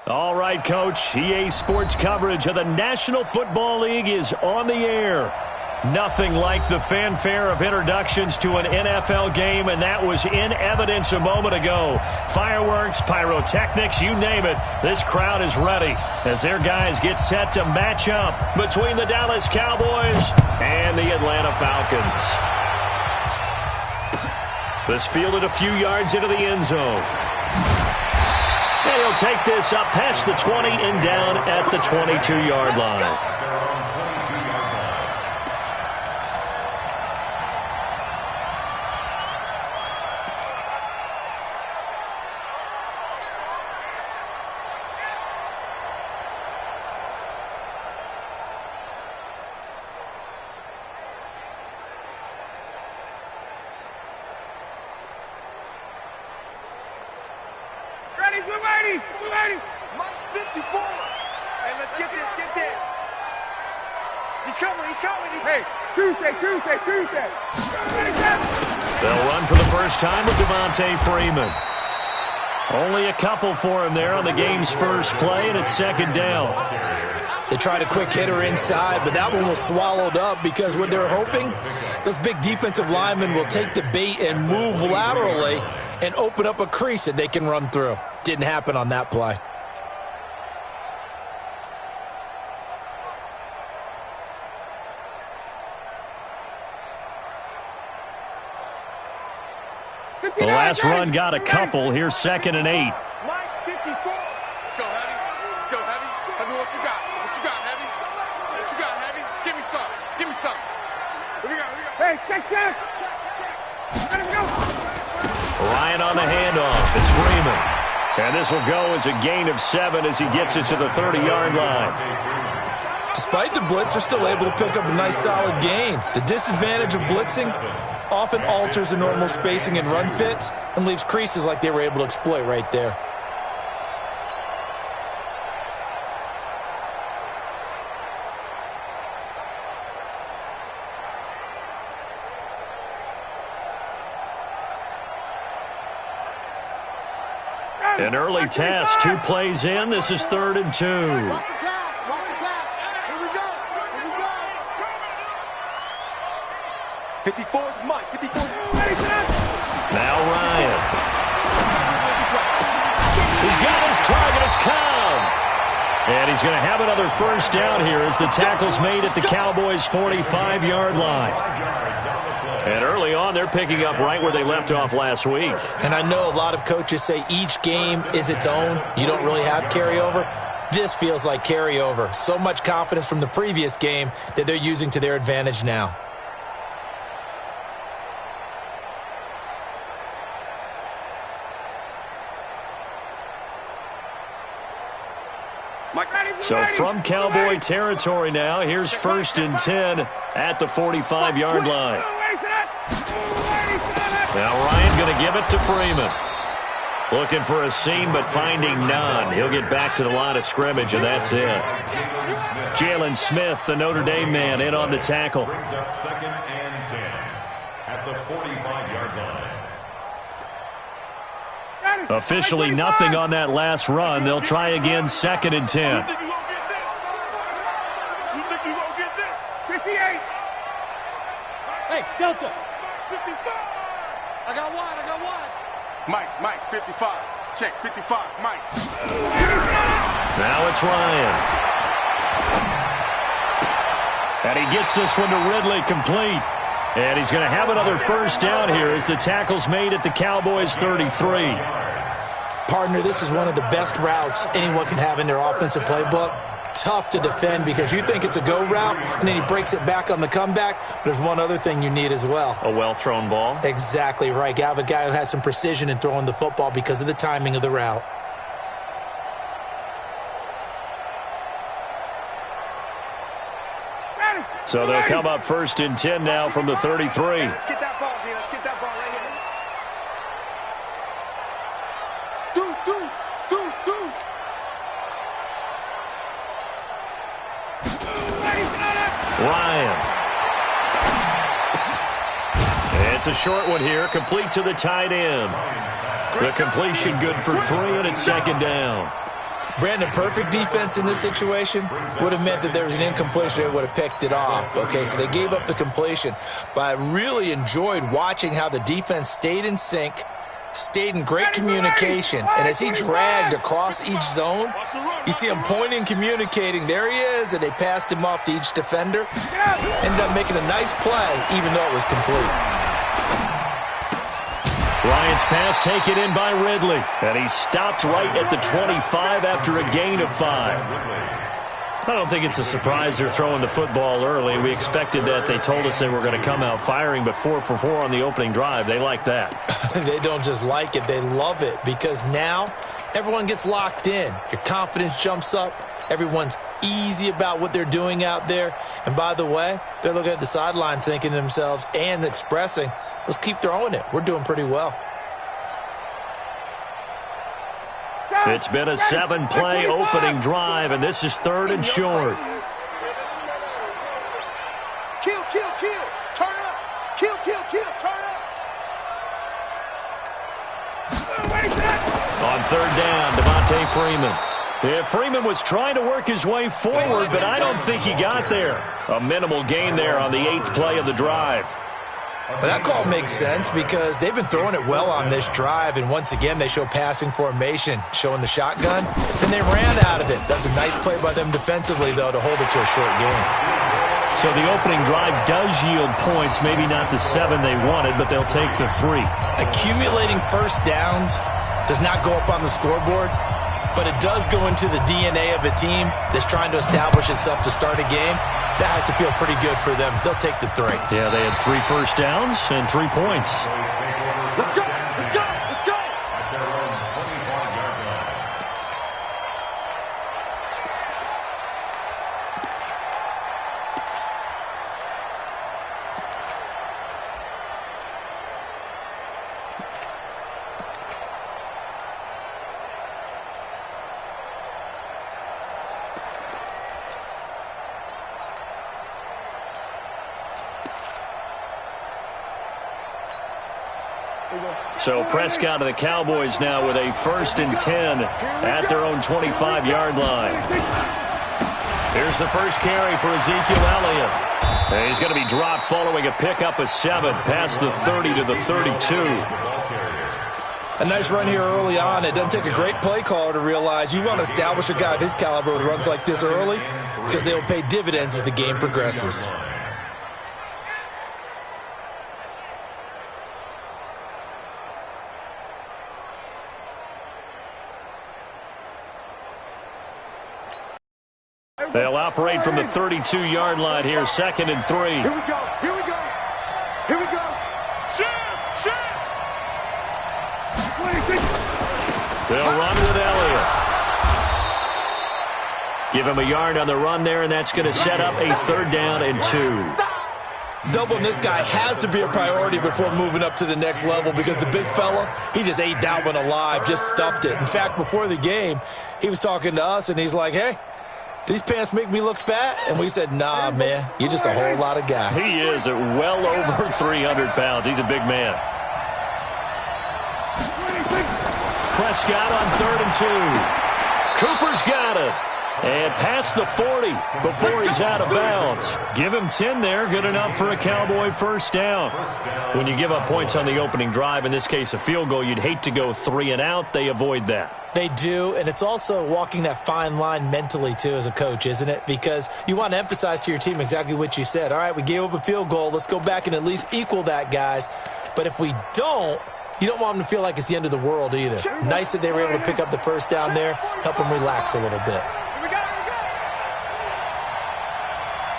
All right, Coach. EA Sports coverage of the National Football League is on the air. Nothing like the fanfare of introductions to an NFL game, and that was in evidence a moment ago. Fireworks, pyrotechnics, you name it. This crowd is ready as their guys get set to match up between the Dallas Cowboys and the Atlanta Falcons. This fielded a few yards into the end zone. And he'll take this up past the 20 and down at the 22-yard line. Mike 54. Hey, let's get this. He's coming. Hey, Tuesday. They'll run for the first time with Devontae Freeman. Only a couple for him there on the game's first play, and it's second down. They tried a quick hitter inside, but that one was swallowed up because what they're hoping, those big defensive linemen will take the bait and move laterally and open up a crease that they can run through. Didn't happen on that play. The last run got a couple. Here's 2nd and 8. Mike 54. Let's go, Heavy. Heavy, what you got? Heavy? What you got, Heavy? Give me some. Here we go. Hey, check. Let him go. Ryan on the handoff. It's Freeman. And this will go as a gain of 7 as he gets it to the 30-yard line. Despite the blitz, they're still able to pick up a nice solid gain. The disadvantage of blitzing often alters the normal spacing and run fits and leaves creases like they were able to exploit right there. An early test, 2 plays in. This is 3rd and 2. Watch the pass. Here we go. 54 is Mike. 54. Now Ryan. He's got his target. It's Cobb. And he's going to have another first down here as the tackle's made at the Cowboys' 45-yard line. And early on, they're picking up right where they left off last week. And I know a lot of coaches say each game is its own. You don't really have carryover. This feels like carryover. So much confidence from the previous game that they're using to their advantage now. So from Cowboy territory now, here's 1st and 10 at the 45-yard line. Now Ryan going to give it to Freeman. Looking for a seam, but finding none. He'll get back to the line of scrimmage, and that's it. Jalen Smith, the Notre Dame man, in on the tackle. 2nd and 10 at the 45-yard line. Officially nothing on that last run. They'll try again, 2nd and 10. Hey, Delta. 55. I got one. Mike, 55. Check, 55, Mike. Now it's Ryan. And he gets this one to Ridley complete. And he's going to have another first down here as the tackle's made at the Cowboys' 33. Partner, this is one of the best routes anyone can have in their offensive playbook. Tough to defend because you think it's a go route, and then he breaks it back on the comeback. But there's one other thing you need as well. A well-thrown ball. Exactly right. You have a guy who has some precision in throwing the football because of the timing of the route. So they'll come up 1st and 10 now from the 33. Let's get that ball, D. Let's get that ball right here. Deuce. Ryan. It's a short one here, complete to the tight end. The completion good for 3, and it's 2nd down. Brandon, perfect defense in this situation would have meant that there was an incompletion that would have picked it off. Okay, so they gave up the completion. But I really enjoyed watching how the defense stayed in sync, stayed in great communication, and as he dragged across each zone, you see him pointing, communicating. There he is, and they passed him off to each defender. Ended up making a nice play, even though it was complete. Bryant's pass taken in by Ridley, and he stopped right at the 25 after a gain of 5. I don't think it's a surprise they're throwing the football early. We expected that. They told us they were going to come out firing, but 4 for 4 on the opening drive. They like that. They don't just like it, they love it, because now everyone gets locked in. Your confidence jumps up. Everyone's easy about what they're doing out there. And by the way, they're looking at the sideline thinking to themselves and expressing, let's keep throwing it. We're doing pretty well. It's been a 7-play opening drive, and this is 3rd and short. Kill, kill, kill. Turn up. Kill, kill, kill. Turn up. On 3rd down, Devontae Freeman. Yeah, Freeman was trying to work his way forward, but I don't think he got there. A minimal gain there on the 8th play of the drive. But that call makes sense because they've been throwing it well on this drive, and once again they show passing formation, showing the shotgun, and they ran out of it. That's a nice play by them defensively, though, to hold it to a short game. So the opening drive does yield points, maybe not the 7 they wanted, but they'll take the 3. Accumulating first downs does not go up on the scoreboard, but it does go into the DNA of a team that's trying to establish itself to start a game. That has to feel pretty good for them. They'll take the 3. Yeah, they had 3 first downs and 3 points. Let's go. Let's go. Let's go. At their own 25-yard line. So Prescott and the Cowboys now with a 1st and 10 at their own 25-yard line. Here's the first carry for Ezekiel Elliott. And he's going to be dropped following a pickup of 7 past the 30 to the 32. A nice run here early on. It doesn't take a great play caller to realize you want to establish a guy of his caliber with runs like this early because they will pay dividends as the game progresses. They'll operate from the 32-yard line here, 2nd and 3. Here we go. Here we go. Here we go. Shoot. They'll run with Elliott. Give him a yard on the run there, and that's going to set up a 3rd down and 2. Doubling this guy has to be a priority before moving up to the next level because the big fella, he just ate that one alive, just stuffed it. In fact, before the game, he was talking to us, and he's like, hey, these pants make me look fat? And we said, nah, man, you're just a whole lot of guy. He is at well over 300 pounds. He's a big man. Prescott on 3rd and 2. Cooper's got it. And past the 40 before he's out of bounds. Give him 10 there. Good enough for a Cowboy 1st down. When you give up points on the opening drive, in this case a field goal, you'd hate to go 3 and out. They avoid that. They do, and it's also walking that fine line mentally, too, as a coach, isn't it? Because you want to emphasize to your team exactly what you said. All right, we gave up a field goal. Let's go back and at least equal that, guys. But if we don't, you don't want them to feel like it's the end of the world either. Nice that they were able to pick up the 1st down there, help them relax a little bit.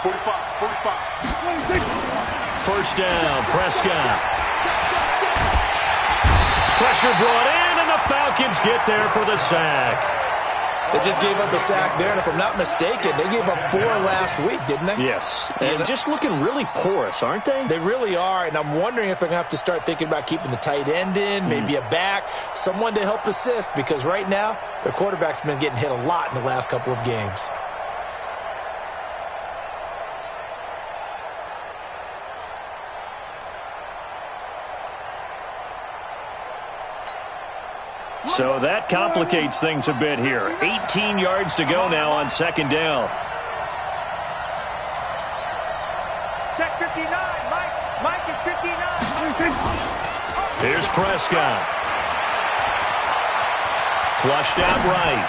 45. 1st down, Prescott. Pressure brought in, and the Falcons get there for the sack. They just gave up a sack there, and if I'm not mistaken, they gave up 4 last week, didn't they? Yes, and just looking really porous, aren't they? They really are, and I'm wondering if they're going to have to start thinking about keeping the tight end in, maybe a back, someone to help assist, because right now, their quarterback's been getting hit a lot in the last couple of games. So that complicates things a bit here. 18 yards to go now on second down. Check 59. Mike is 59. Here's Prescott. Flushed out right.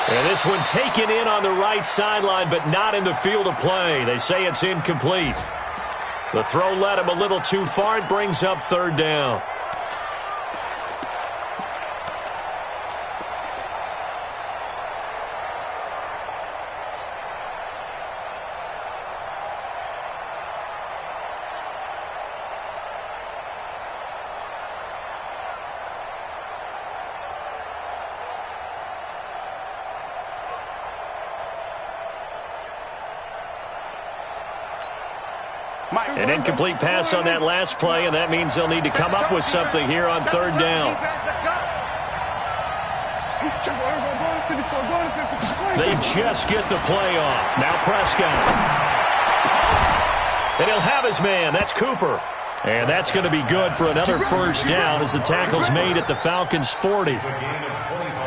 And this one taken in on the right sideline, but not in the field of play. They say it's incomplete. The throw led him a little too far. It brings up third down. An incomplete pass on that last play, and that means they'll need to come up with something here on third down. They just get the play off. Now Prescott. And he'll have his man. That's Cooper. And that's going to be good for another first down as the tackle's made at the Falcons' 40.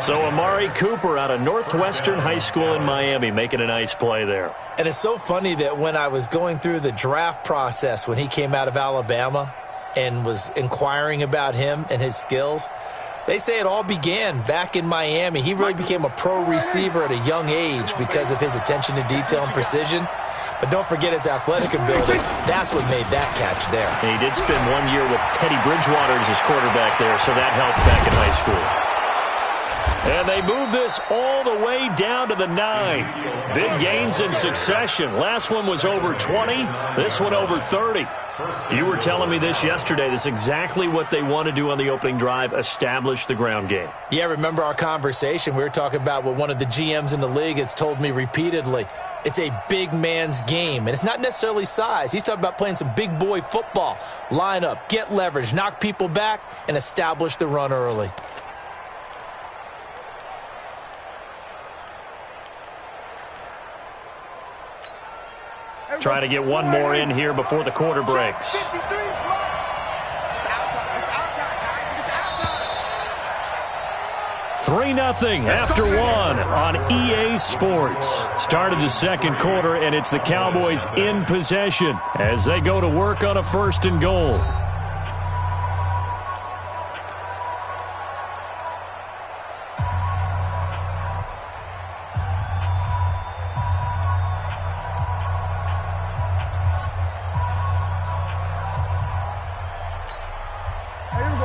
So Amari Cooper out of Northwestern High School in Miami making a nice play there. And it's so funny that when I was going through the draft process when he came out of Alabama and was inquiring about him and his skills, they say it all began back in Miami. He really became a pro receiver at a young age because of his attention to detail and precision. But don't forget his athletic ability. That's what made that catch there. And he did spend 1 year with Teddy Bridgewater as his quarterback there, so that helped back in high school. And they move this all the way down to the 9. Big gains in succession. Last one was over 20. This one over 30. You were telling me this yesterday. This is exactly what they want to do on the opening drive, establish the ground game. Yeah, remember our conversation? We were talking about what one of the GMs in the league has told me repeatedly. It's a big man's game, and it's not necessarily size. He's talking about playing some big boy football. Line up, get leverage, knock people back, and establish the run early. Try to get one more in here before the quarter breaks. 3-0 after one on EA Sports. Started the second quarter, and it's the Cowboys in possession as they go to work on a 1st and goal.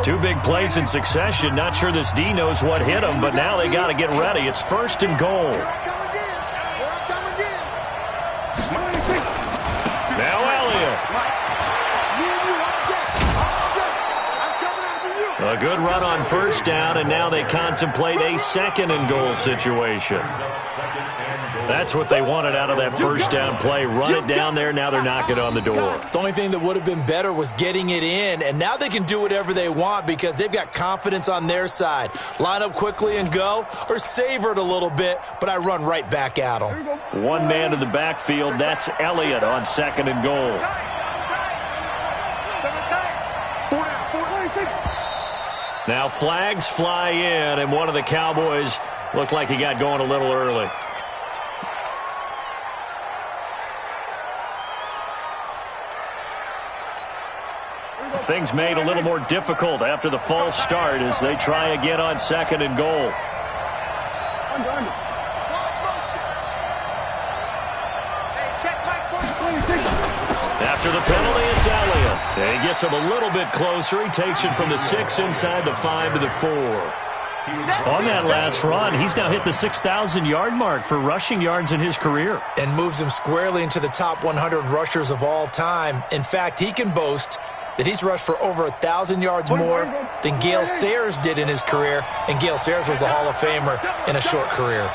Two big plays in succession. Not sure this D knows what hit him, but now they got to get ready. It's 1st and goal. Now Elliott. A good run on 1st down, and now they contemplate a 2nd and goal situation. That's what they wanted out of that 1st down play. Run it down there. Now they're knocking on the door. The only thing that would have been better was getting it in, and now they can do whatever they want because they've got confidence on their side. Line up quickly and go, or savor it a little bit, but I run right back at them. One man in the backfield. That's Elliott on 2nd and goal. Now flags fly in, and one of the Cowboys looked like he got going a little early. Things made a little more difficult after the false start as they try again on 2nd and goal. After the penalty, it's Elliott. And he gets him a little bit closer. He takes it from the 6 inside the 5 to the 4. On that last run, he's now hit the 6,000-yard mark for rushing yards in his career. And moves him squarely into the top 100 rushers of all time. In fact, he can boast that he's rushed for over 1,000 yards more than Gale Sayers did in his career, and Gale Sayers was a Hall of Famer in a short career.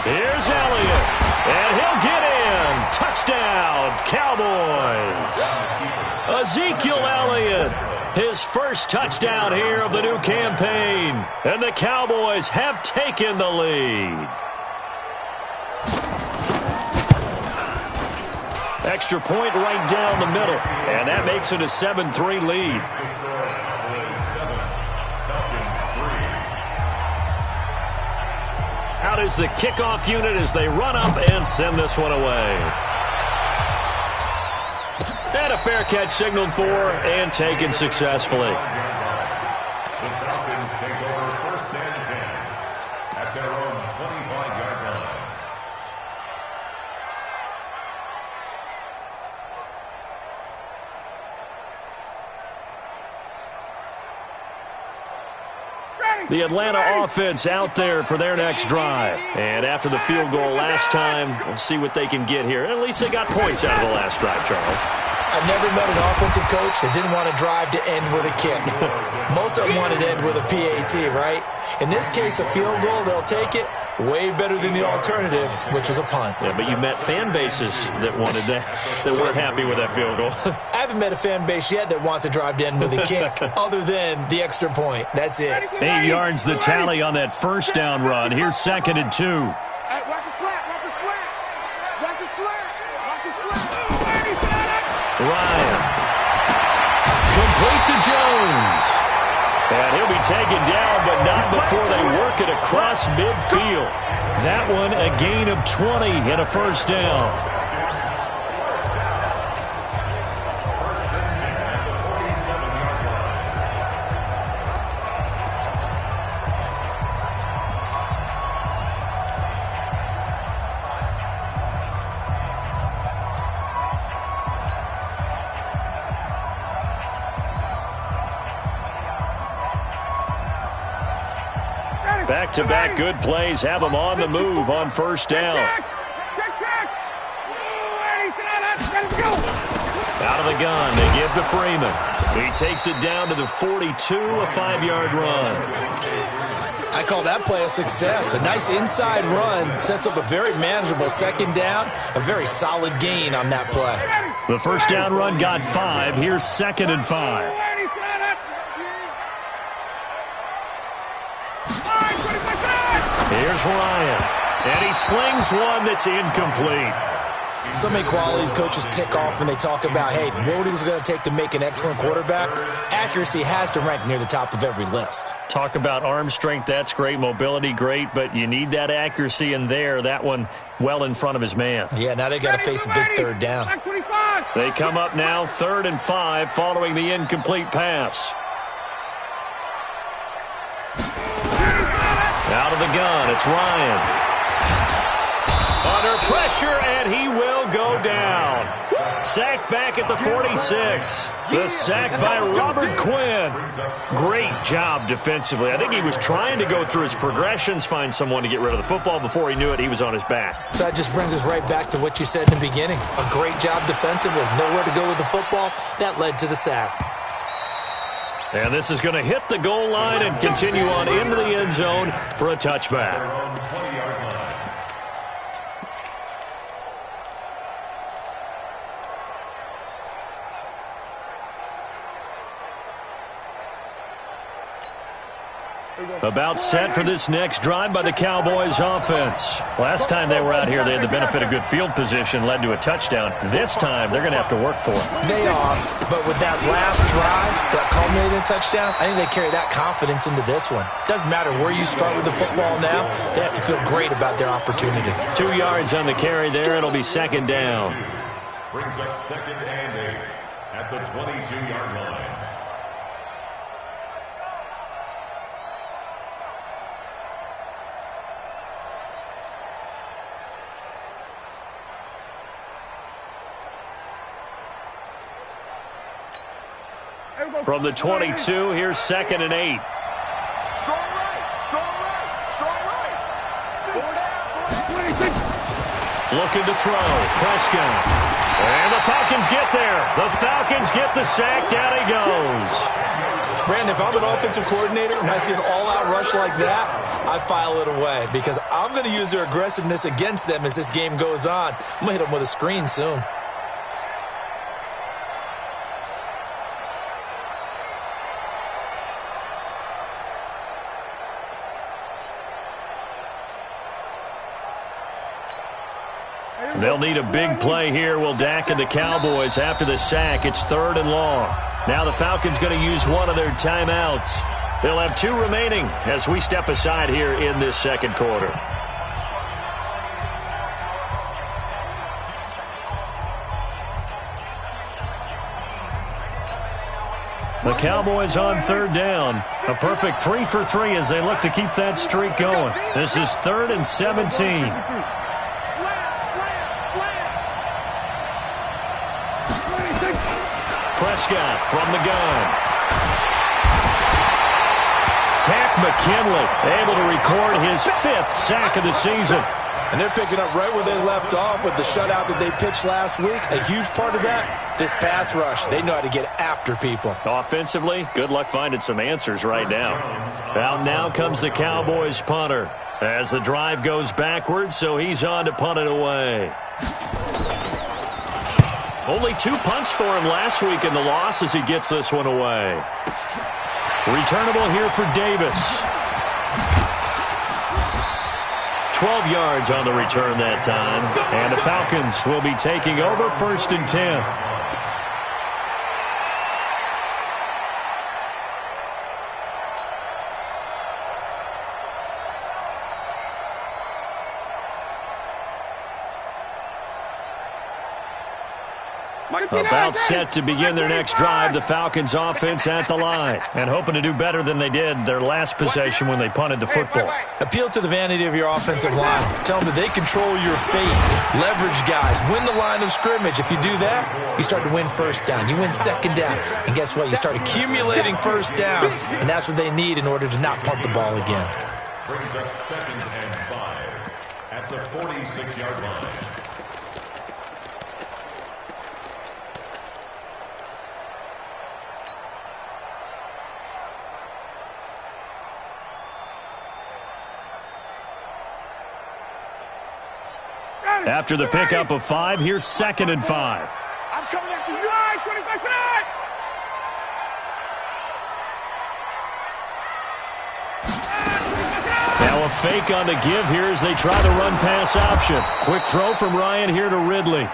Here's Elliott, and he'll get in. Touchdown, Cowboys. Ezekiel Elliott, his first touchdown here of the new campaign, and the Cowboys have taken the lead. Extra point right down the middle, and that makes it a 7-3 lead. Out is the kickoff unit as they run up and send this one away. And a fair catch signaled for and taken successfully. The Falcons take over 1st and 10 at their own 25-yard line. The Atlanta offense out there for their next drive. And after the field goal last time, we'll see what they can get here. At least they got points out of the last drive, Charles. I've never met an offensive coach that didn't want to drive to end with a kick. Most of them wanted to end with a PAT, right? In this case, a field goal, they'll take it. Way better than the alternative, which is a punt. Yeah, but you met fan bases that wanted that, that weren't happy with that field goal. I haven't met a fan base yet that wants to drive to end with a kick, other than the extra point. That's it. 8 yards the tally on that first down run. Here's 2nd and 2. Hey, watch the flat, watch the flat. Watch the flat, watch the flat. Ryan. Complete to Jones. And he'll be taken down, but not before they work it across midfield. That one a gain of 20 and a first down. Back-to-back good plays have them on the move on first down. Out of the gun, they give to Freeman. He takes it down to the 42, a 5-yard run. I call that play a success. A nice inside run sets up a very manageable second down, a very solid gain on that play. The first down run got 5. Here's 2nd and 5. Here's Ryan, and he slings one that's incomplete. So many qualities coaches tick off when they talk about, hey, what is it going to take to make an excellent quarterback? Accuracy has to rank near the top of every list. Talk about arm strength, that's great. Mobility, great, but you need that accuracy in there. That one well in front of his man. Yeah, now they got to face a big third down. They come up now 3rd and 5 following the incomplete pass. Out of the gun, it's Ryan. Under pressure, and he will go down. Sacked back at the 46. The sack by Robert Quinn. Great job defensively. I think he was trying to go through his progressions, find someone to get rid of the football. Before he knew it, he was on his back. So that just brings us right back to what you said in the beginning. A great job defensively. Nowhere to go with the football. That led to the sack. And this is going to hit the goal line and continue on into the end zone for a touchback. About set for this next drive by the Cowboys offense. Last time they were out here, they had the benefit of good field position, led to a touchdown. This time, they're going to have to work for it. They are, but with that last drive, that culminated in touchdown, I think they carry that confidence into this one. Doesn't matter where you start with the football now, they have to feel great about their opportunity. 2 yards on the carry there. It'll be 2nd down. Brings up 2nd and 8 at the 22-yard line. From the 22, here's 2nd and 8. Strong right, strong right, strong right. Looking to throw. Prescott. And the Falcons get there. The Falcons get the sack. Down he goes. Brandon, if I'm an offensive coordinator and I see an all-out rush like that, I file it away because I'm going to use their aggressiveness against them as this game goes on. I'm going to hit them with a screen soon. They'll need a big play here, will Dak and the Cowboys after the sack. It's 3rd and long. Now the Falcons going to use one of their timeouts. They'll have 2 remaining as we step aside here in this second quarter. The Cowboys on third down. A perfect 3 for 3 as they look to keep that streak going. This is 3rd and 17. Prescott from the gun. Tack McKinley able to record his 5th sack of the season. And they're picking up right where they left off with the shutout that they pitched last week. A huge part of that, this pass rush. They know how to get after people. Offensively, good luck finding some answers right now. Out now comes the Cowboys punter as the drive goes backwards, so he's on to punt it away. Only 2 punts for him last week in the loss as he gets this one away. Returnable here for Davis. 12 yards on the return that time. And the Falcons will be taking over 1st and 10. About set to begin their next drive. The Falcons offense at the line and hoping to do better than they did their last possession when they punted the football. Appeal to the vanity of your offensive line. Tell them that they control your fate. Leverage guys. Win the line of scrimmage. If you do that, you start to win 1st down. You win 2nd down. And guess what? You start accumulating 1st downs. And that's what they need in order to not punt the ball again. Brings up 2nd and 5 at the 46-yard line. After the pickup of 5, here's 2nd and 5. I'm coming after you. 25 tonight. Now a fake on the give here as they try the run-pass option. Quick throw from Ryan here to Ridley.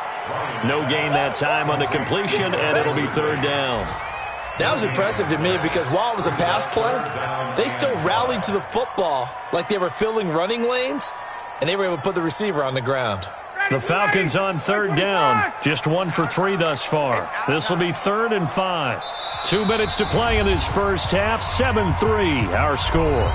No gain that time on the completion, and it'll be 3rd down. That was impressive to me because while it was a pass play, they still rallied to the football like they were filling running lanes, and they were able to put the receiver on the ground. The Falcons on 3rd down. Just 1 for 3 thus far. This will be 3rd and 5. 2 minutes to play in this first half. 7-3 our score.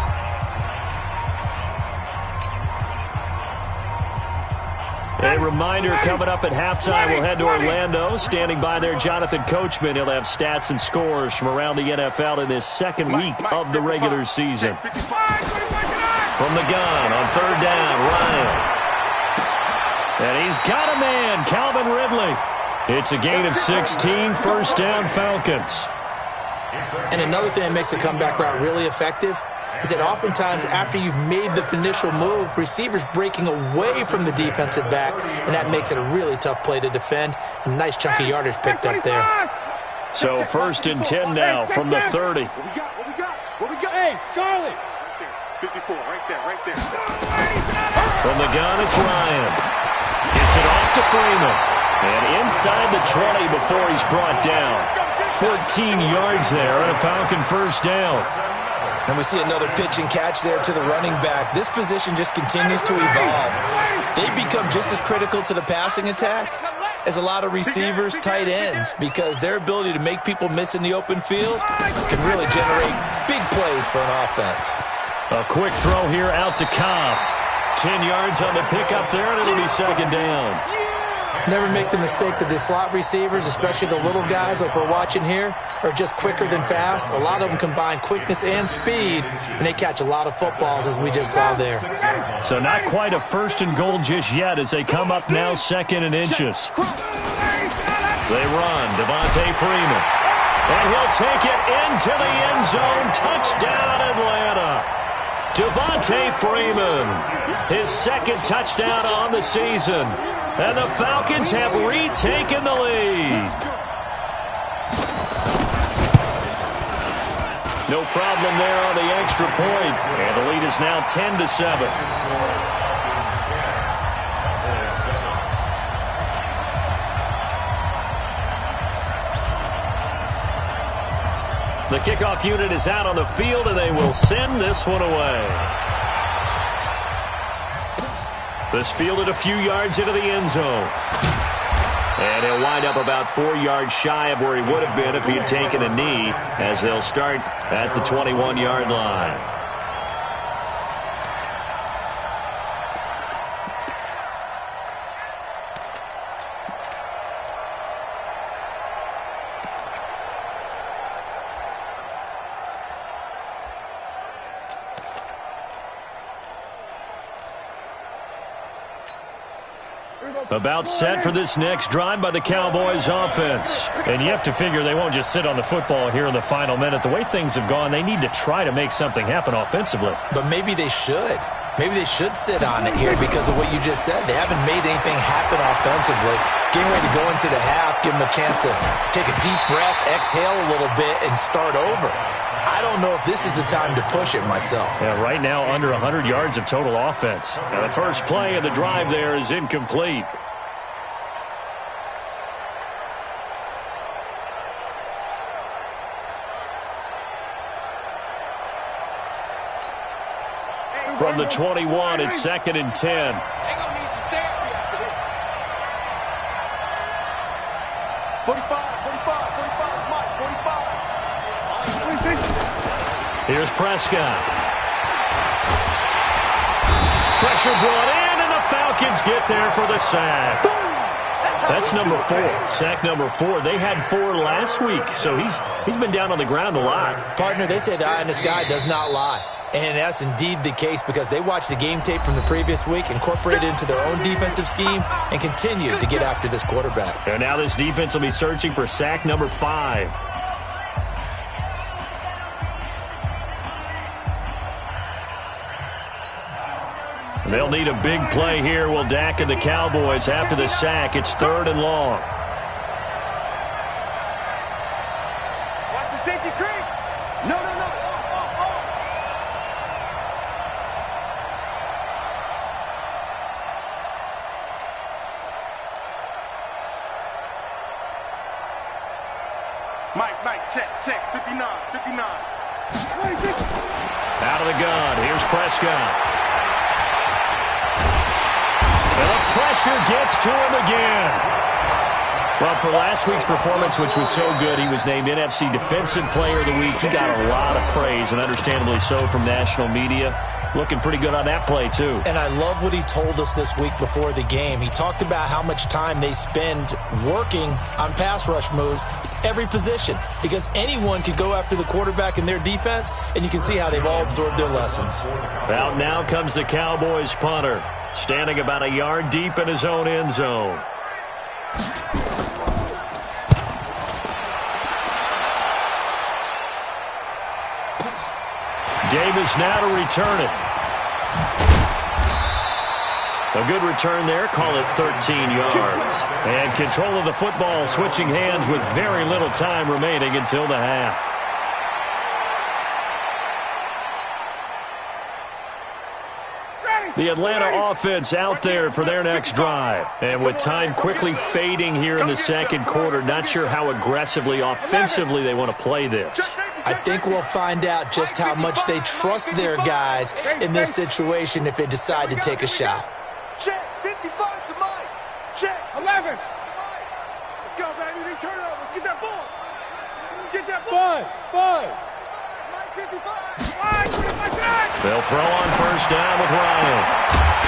A reminder coming up at halftime, we'll head to Orlando. Standing by there, Jonathan Coachman. He'll have stats and scores from around the NFL in this 2nd week of the regular season. From the gun on 3rd down, Ryan. And he's got a man, Calvin Ridley. It's a gain of 16, 1st down Falcons. And another thing that makes the comeback route really effective is that oftentimes after you've made the initial move, receivers breaking away from the defensive back, and that makes it a really tough play to defend. A nice chunk of yardage picked up there. So 1st and 10 now from the 30. What we got? Hey, Charlie. 54, right there. From the gun, it's Ryan. Gets it off to Freeman. And inside the 20 before he's brought down. 14 yards there and a Falcon 1st down. And we see another pitch and catch there to the running back. This position just continues to evolve. They become just as critical to the passing attack as a lot of receivers, tight ends, because their ability to make people miss in the open field can really generate big plays for an offense. A quick throw here out to Cobb. 10 yards on the pickup there, and it'll be 2nd down. Never make the mistake that the slot receivers, especially the little guys like we're watching here, are just quicker than fast. A lot of them combine quickness and speed, and they catch a lot of footballs, as we just saw there. So not quite a 1st and goal just yet as they come up now 2nd and inches. They run, Devontae Freeman. And he'll take it into the end zone. Touchdown, Atlanta. Devontae Freeman, his 2nd touchdown on the season. And the Falcons have retaken the lead. No problem there on the extra point. And the lead is now 10-7. The kickoff unit is out on the field, and they will send this one away. This fielded a few yards into the end zone. And he'll wind up about 4 yards shy of where he would have been if he had taken a knee, as they'll start at the 21-yard line. About set for this next drive by the Cowboys offense. And you have to figure they won't just sit on the football here in the final minute. The way things have gone, they need to try to make something happen offensively. But maybe they should. Maybe they should sit on it here because of what you just said. They haven't made anything happen offensively. Getting ready to go into the half, give them a chance to take a deep breath, exhale a little bit, and start over. I don't know if this is the time to push it myself. Yeah, right now under 100 yards of total offense. Now the first play of the drive there is incomplete. From the 21, it's 2nd and 10. They're going to need some therapy after this. 45, Mike, 45. Here's Prescott. Pressure brought in, and the Falcons get there for the sack. That's number 4. Sack number 4. They had 4 last week, so he's been down on the ground a lot. Partner, they say the eye in the sky does not lie. And that's indeed the case because they watched the game tape from the previous week, incorporated it into their own defensive scheme, and continued to get after this quarterback. And now this defense will be searching for sack number 5. They'll need a big play here. Will Dak and the Cowboys after the sack. It's 3rd and long. Watch the safety creep. No. Mike, check. 59. Out of the gun. Here's Prescott. And the pressure gets to him again. Well, for last week's performance, which was so good, he was named NFC Defensive Player of the Week. He got a lot of praise, and understandably so, from national media. Looking pretty good on that play, too. And I love what he told us this week before the game. He talked about how much time they spend working on pass rush moves, every position, because anyone could go after the quarterback in their defense, and you can see how they've all absorbed their lessons. Out now comes the Cowboys punter, standing about a yard deep in his own end zone. Davis now to return it. A good return there. Call it 13 yards. And control of the football, switching hands with very little time remaining until the half. The Atlanta offense out there for their next drive. And with time quickly fading here in the second quarter, not sure how aggressively, offensively they want to play this. I think we'll find out just how much they trust their guys in this situation if they decide to take a shot. Check, 55 to Mike. Check, 11. Let's go, baby. They turn over. Get that ball. Get that ball. Five. Mike, 55. They'll throw on first down with Ryan.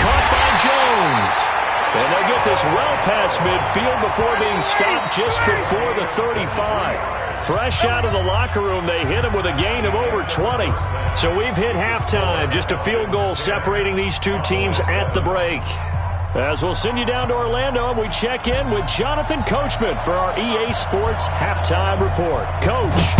Caught by Jones. And they get this well past midfield before being stopped just before the 35. Fresh out of the locker room, they hit him with a gain of over 20. So we've hit halftime, just a field goal separating these two teams at the break. As we'll send you down to Orlando, and we check in with Jonathan Coachman for our EA Sports Halftime Report. Coach.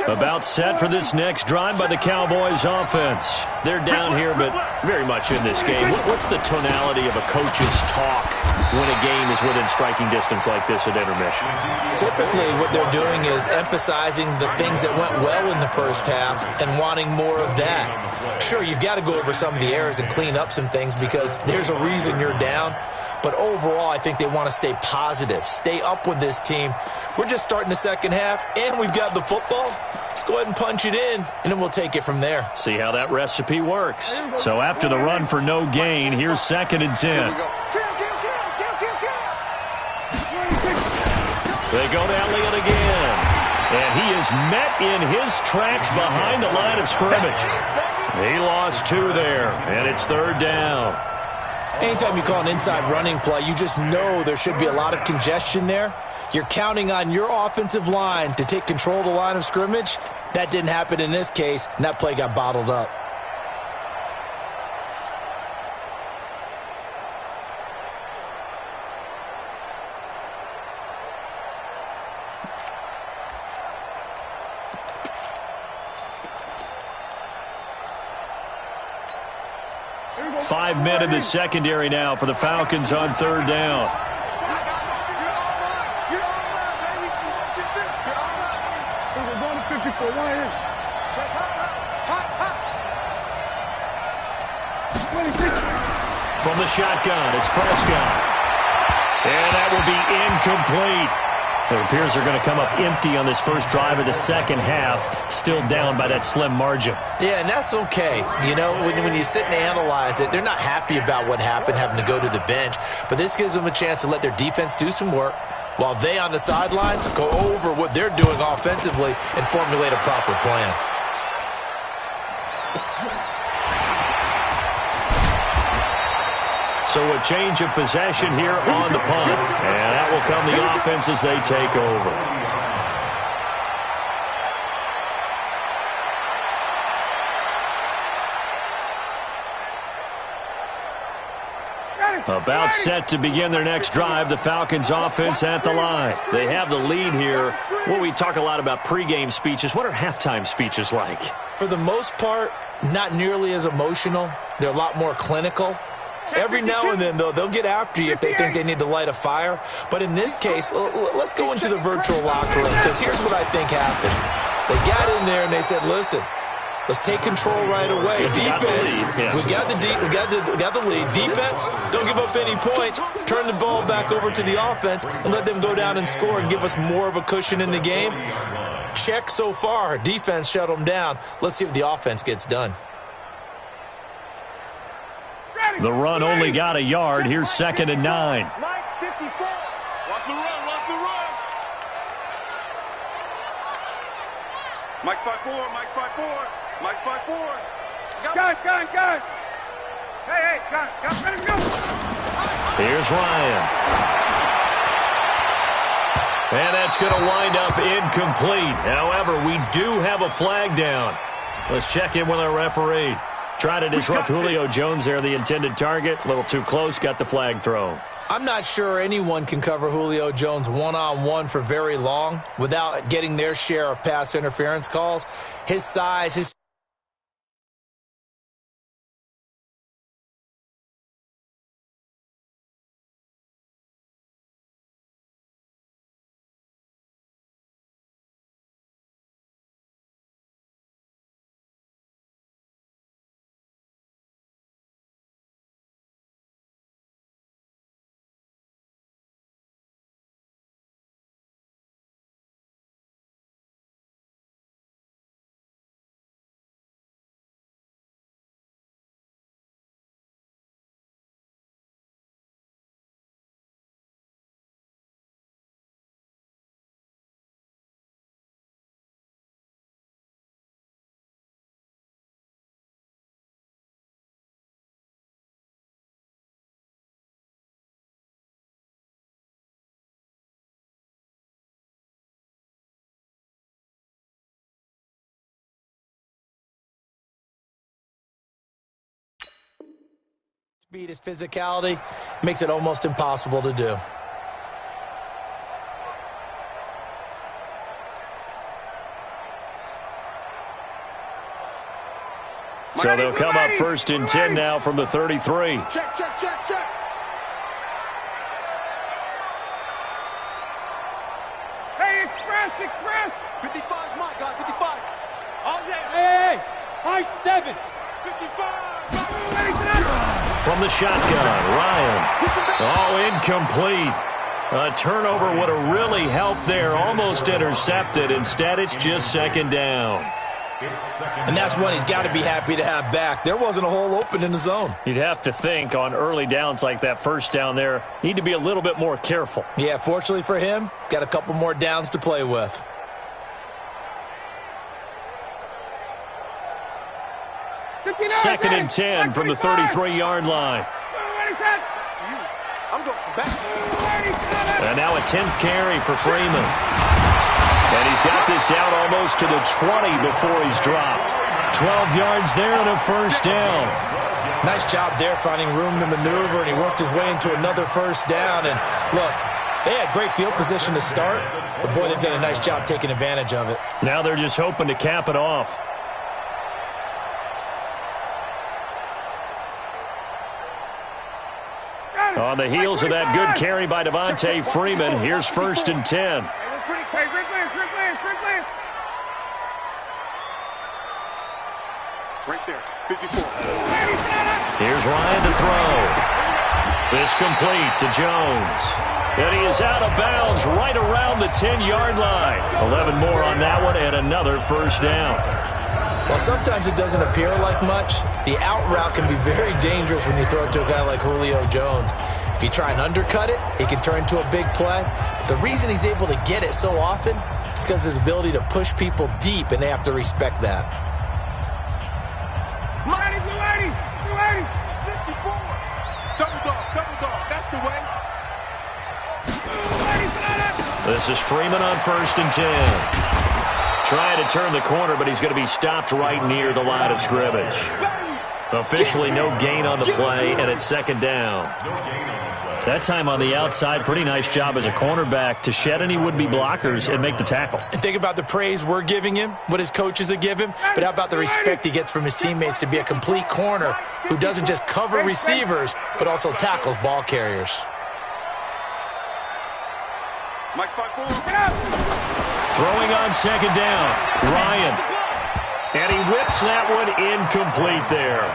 About set for this next drive by the Cowboys offense. They're down here, but very much in this game. What's the tonality of a coach's talk when a game is within striking distance like this at intermission? Typically, what they're doing is emphasizing the things that went well in the first half and wanting more of that. Sure, you've got to go over some of the errors and clean up some things because there's a reason you're down. But overall, I think they want to stay positive, stay up with this team. We're just starting the second half, and we've got the football. Let's go ahead and punch it in, and then we'll take it from there. See how that recipe works. So after the run for no gain, here's 2nd and 10. They go to Elliott again. And he is met in his tracks behind the line of scrimmage. He lost 2 there, and it's 3rd down. Anytime you call an inside running play, you just know there should be a lot of congestion there. You're counting on your offensive line to take control of the line of scrimmage. That didn't happen in this case, and that play got bottled up. Five men in the secondary now for the Falcons on 3rd down. From the shotgun, it's Prescott. And that will be incomplete. It appears they're going to come up empty on this first drive of the second half, still down by that slim margin. Yeah, and that's okay. You know, when you sit and analyze it, they're not happy about what happened, having to go to the bench. But this gives them a chance to let their defense do some work while they on the sidelines go over what they're doing offensively and formulate a proper plan. So a change of possession here on the punt. And that will come the offense as they take over. About set to begin their next drive, the Falcons offense at the line. They have the lead here. Well, we talk a lot about pregame speeches. What are halftime speeches like? For the most part, not nearly as emotional. They're a lot more clinical. Every now and then, though, they'll get after you if they think they need to light a fire. But in this case, let's go into the virtual locker room, because here's what I think happened. They got in there and they said, listen, let's take control right away. Defense, we got the lead. Defense, don't give up any points. Turn the ball back over to the offense and let them go down and score and give us more of a cushion in the game. Check so far. Defense shut them down. Let's see if the offense gets done. The run only got a yard. Here's 2nd and 9. Watch the run, watch the run. Mike's 5-4, Mike's 5-4, Mike's 5-4. Gun. Hey, gun, ready to go. Here's Ryan. And that's going to wind up incomplete. However, we do have a flag down. Let's check in with our referee. Try to disrupt Julio Jones there, the intended target. A little too close, got the flag thrown. I'm not sure anyone can cover Julio Jones one-on-one for very long without getting their share of pass interference calls. His size, his speed, his physicality makes it almost impossible to do. So they'll come up 1st and 10 now from the 33. Check, check, check, check. Hey, express, express. 55 is my guy, 55. All day. Hey, high 7. 55. From the shotgun, Ryan. Oh, incomplete. A turnover would have really helped there. Almost intercepted. Instead, it's just 2nd down. And that's one he's got to be happy to have back. There wasn't a hole open in the zone. You'd have to think on early downs like that 1st down there, need to be a little bit more careful. Yeah, fortunately for him, got a couple more downs to play with. Second and 10 from the 33-yard line. I'm going back. And now a 10th carry for Freeman. And he's got this down almost to the 20 before he's dropped. 12 yards there and a 1st down. Nice job there finding room to maneuver, and he worked his way into another 1st down. And look, they had great field position to start, but boy, they've done a nice job taking advantage of it. Now they're just hoping to cap it off. On the heels of that good carry by Devontae Freeman, here's 1st and 10. Right there, 54. Here's Ryan to throw. This complete to Jones. And he is out of bounds right around the 10-yard line. 11 more on that one and another 1st down. While sometimes it doesn't appear like much, the out route can be very dangerous when you throw it to a guy like Julio Jones. If you try and undercut it, it can turn into a big play. The reason he's able to get it so often is because of his ability to push people deep, and they have to respect that. 280, 54. Double dog, that's the way. This is Freeman on 1st and 10. Trying to turn the corner, but he's going to be stopped right near the line of scrimmage. Officially no gain on the play, and it's 2nd down. That time on the outside, pretty nice job as a cornerback to shed any would-be blockers and make the tackle. And think about the praise we're giving him, what his coaches are giving, but how about the respect he gets from his teammates to be a complete corner who doesn't just cover receivers, but also tackles ball carriers. Mike 5-4. Throwing on 2nd down, Ryan. And he whips that one incomplete there.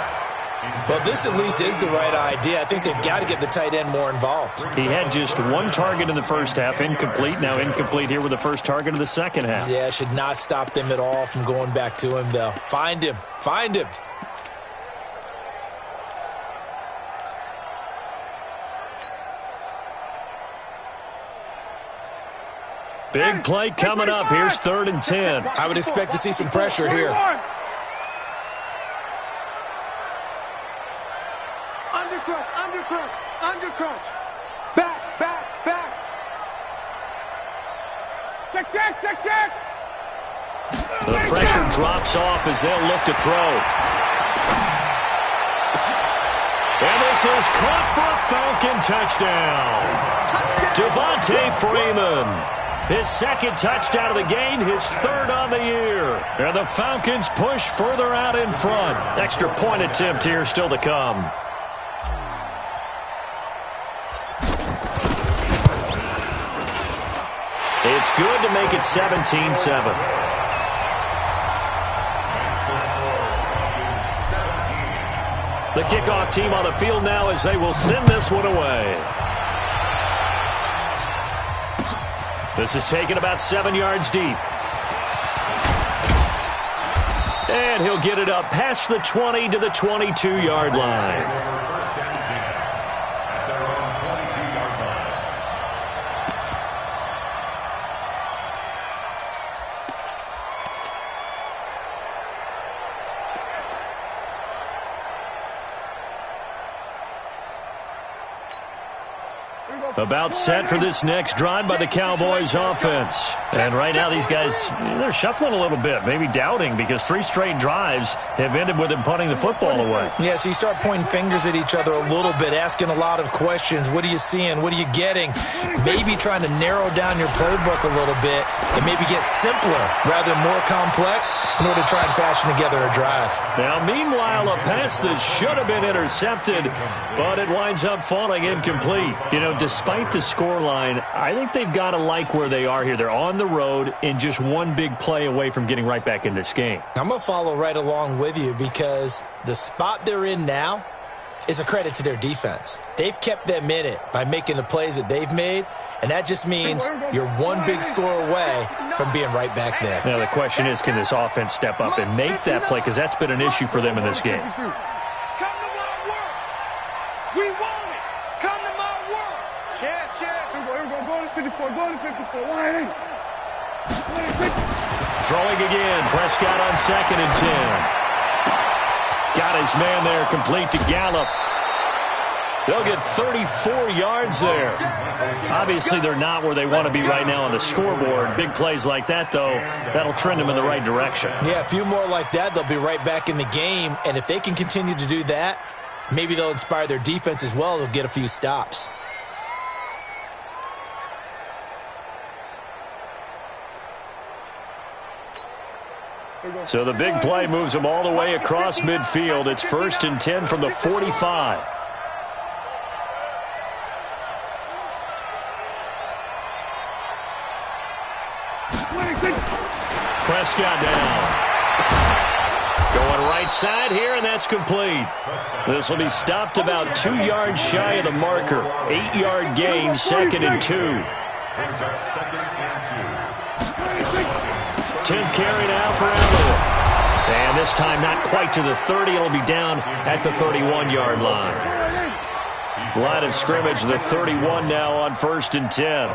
Well, this at least is the right idea. I think they've got to get the tight end more involved. He had just 1 target in the 1st half, incomplete. Now incomplete here with the 1st target of the 2nd half. Yeah, should not stop them at all from going back to him, though. Find him. Find him. Big play coming up. Here's 3rd and 10. I would expect to see some pressure here. Undercrunch. Back. Check. The pressure drops off as they'll look to throw. And this is caught for a Falcon touchdown. Devontae Freeman. His 2nd touchdown of the game, his 3rd on the year. And the Falcons push further out in front. Extra point attempt here still to come. It's good to make it 17-7. The kickoff team on the field now as they will send this one away. This is taken about 7 yards deep. And he'll get it up past the 20 to the 22-yard line. About set for this next drive by the Cowboys offense. And right now these guys, they're shuffling a little bit, maybe doubting, because 3 straight drives have ended with them punting the football away. Yeah, so you start pointing fingers at each other a little bit, asking a lot of questions. What are you seeing? What are you getting? Maybe trying to narrow down your playbook a little bit and maybe get simpler rather than more complex in order to try and fashion together a drive. Now, meanwhile, a pass that should have been intercepted, but it winds up falling incomplete. You know, despite the scoreline, I think they've got to like where they are here. They're on the road and just one big play away from getting right back in this game. I'm going to follow right along with you because the spot they're in now is a credit to their defense. They've kept them in it by making the plays that they've made, and that just means you're one big score away from being right back there. Now, the question is, can this offense step up and make that play? Because that's been an issue for them in this game. Come to my work. We want it. Come to my work. Chance. Go to 54. Go to 54. Why ain't Throwing again. Prescott on 2nd and 10. Got his man there, complete to Gallup. They'll get 34 yards there. Obviously, they're not where they want to be right now on the scoreboard. Big plays like that, though, that'll trend them in the right direction. Yeah, a few more like that, they'll be right back in the game. And if they can continue to do that, maybe they'll inspire their defense as well. They'll get a few stops. So the big play moves them all the way across midfield. It's 1st and 10 from the 45. Prescott down. Going right side here, and that's complete. This will be stopped about 2 yards shy of the marker. 8-yard gain, 2nd and 2. 10th carry now for Elliott. And this time not quite to the 30. It'll be down at the 31-yard line. Line of scrimmage, the 31 now on 1st and 10.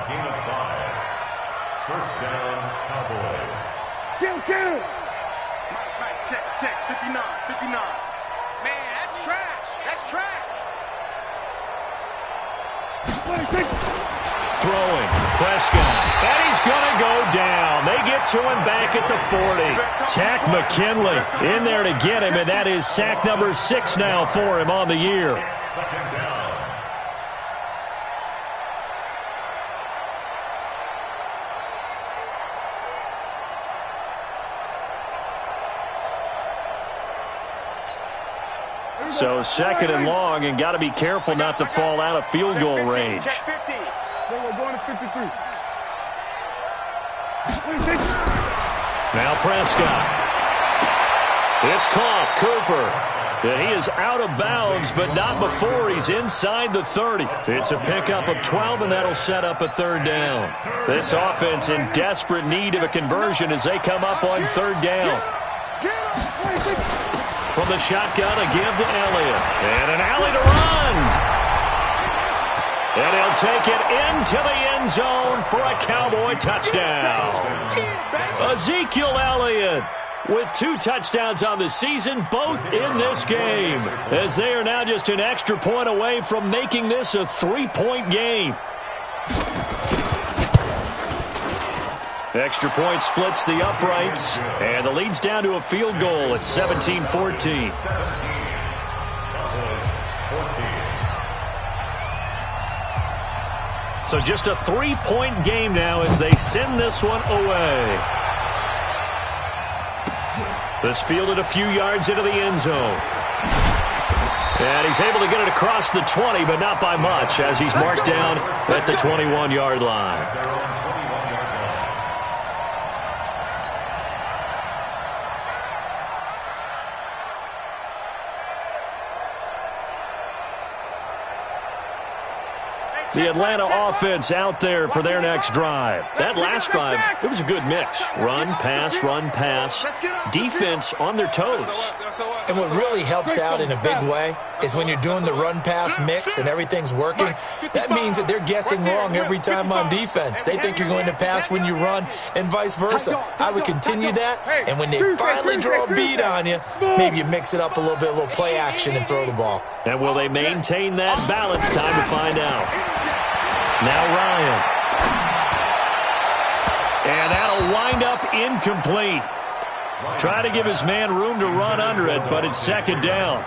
First down, Cowboys. Kill. Right, check. 59. Man, that's trash. Throwing, Prescott, and he's going to go down. They get to him back at the 40. Tack McKinley in there to get him, and that is sack number 6 now for him on the year. Second down. So 2nd and long, and got to be careful not to fall out of field goal range. Check 50. We're going to 53. Now Prescott. It's caught. Cooper. And he is out of bounds, but not before he's inside the 30. It's a pickup of 12, and that'll set up a 3rd down. This offense in desperate need of a conversion as they come up on 3rd down. From the shotgun, a give to Elliott. And an alley to run. And he'll take it into the end zone for a Cowboy touchdown. Ezekiel Elliott with 2 touchdowns on the season, both in this game, as they are now just an extra point away from making this a 3-point game. Extra point splits the uprights, and the lead's down to a field goal at 17-14. So just a 3-point game now as they send this one away. This fielded a few yards into the end zone. And he's able to get it across the 20, but not by much, as he's marked down at the 21-yard line. The Atlanta offense out there for their next drive. That last drive, it was a good mix. Run, pass. Defense on their toes. And what really helps out in a big way is when you're doing the run-pass mix and everything's working, that means that they're guessing wrong every time on defense. They think you're going to pass when you run and vice versa. I would continue that, and when they finally draw a beat on you, maybe you mix it up a little bit, a little play action, and throw the ball. And will they maintain that balance? Time to find out. Now Ryan. And that'll wind up incomplete. Try to give his man room to run under it, but it's second down.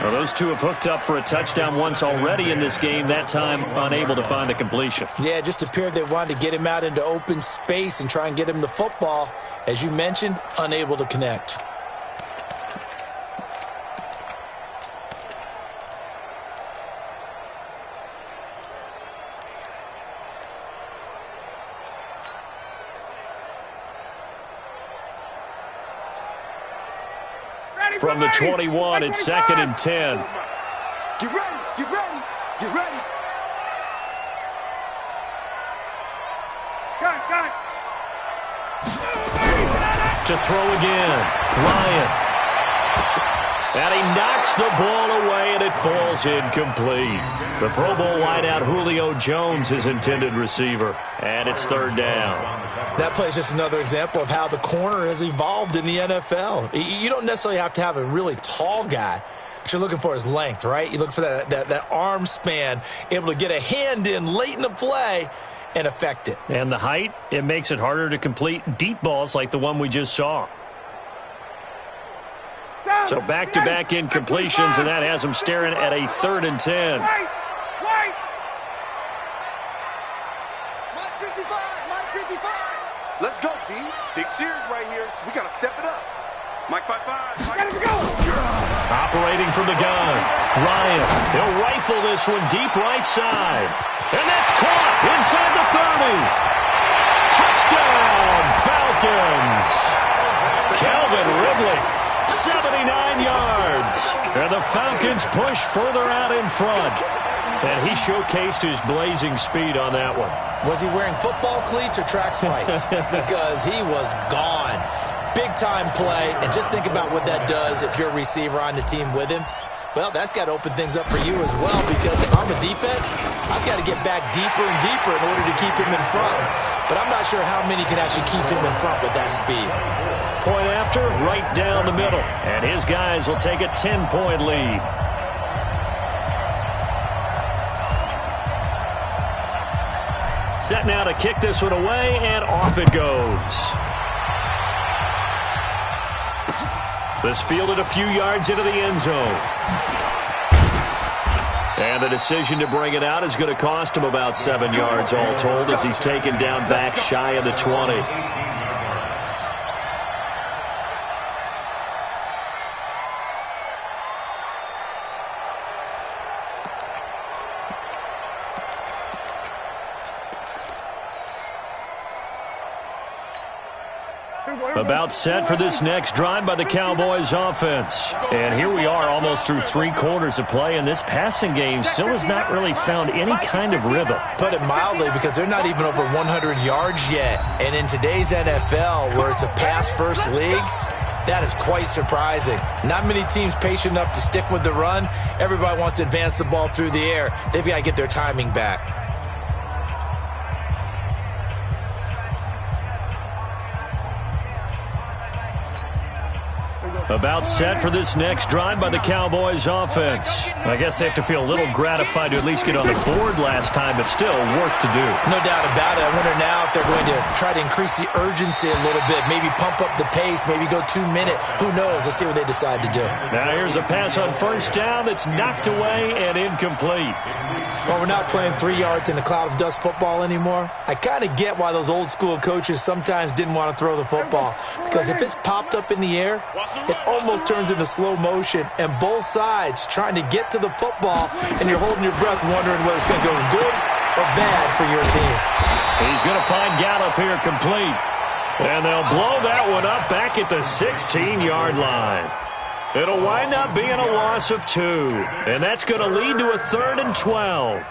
Well, those two have hooked up for a touchdown once already in this game, that time unable to find the completion. Yeah, it just appeared they wanted to get him out into open space and try and get him the football. As you mentioned, unable to connect. From the 21, it's 2nd and 10. Get ready, get ready, get ready. Got it. To throw again. Ryan. And he knocks the ball away, and it falls incomplete. The Pro Bowl wideout Julio Jones is intended receiver, and it's 3rd down. That play is just another example of how the corner has evolved in the NFL. You don't necessarily have to have a really tall guy. What you're looking for is length, right? You look for that arm span, able to get a hand in late in the play and affect it. And the height, it makes it harder to complete deep balls like the one we just saw. So back-to-back incompletions, and that has him staring at a 3rd and 10. Let's go, D. Big series right here. So we got to step it up. Mike 5-5. Operating from the gun. Ryan. He'll rifle this one deep right side. And that's caught inside the 30. Touchdown, Falcons. Calvin Ridley, 79 yards. And the Falcons push further out in front. And he showcased his blazing speed on that one. Was he wearing football cleats or track spikes? Because he was gone. Big-time play, and just think about what that does if you're a receiver on the team with him. Well, that's got to open things up for you as well, because if I'm a defense, I've got to get back deeper and deeper in order to keep him in front. But I'm not sure how many can actually keep him in front with that speed. Point after, right down the middle. And his guys will take a 10-point lead. Set now to kick this one away, and off it goes. This fielded a few yards into the end zone. And the decision to bring it out is going to cost him about 7 yards all told, as he's taken down back shy of the 20. About set for this next drive by the Cowboys offense. And here we are almost through 3 quarters of play, and this passing game still has not really found any kind of rhythm. Put it mildly, because they're not even over 100 yards yet. And in today's NFL, where it's a pass-first league, that is quite surprising. Not many teams patient enough to stick with the run. Everybody wants to advance the ball through the air. They've got to get their timing back. About set for this next drive by the Cowboys offense. I guess they have to feel a little gratified to at least get on the board last time, but still work to do. No doubt about it. I wonder now if they're going to try to increase the urgency a little bit, maybe pump up the pace, maybe go 2 minute. Who knows? Let's see what they decide to do. Now here's a pass on first down that's knocked away and incomplete. Well, we're not playing 3 yards in a cloud of dust football anymore. I kind of get why those old school coaches sometimes didn't want to throw the football, because if it's popped up in the air, it almost turns into slow motion, and both sides trying to get to the football, and you're holding your breath wondering whether it's going to go good or bad for your team. He's going to find Gallup here complete. And they'll blow that one up back at the 16-yard line. It'll wind up being a loss of 2. And that's going to lead to a 3rd and 12.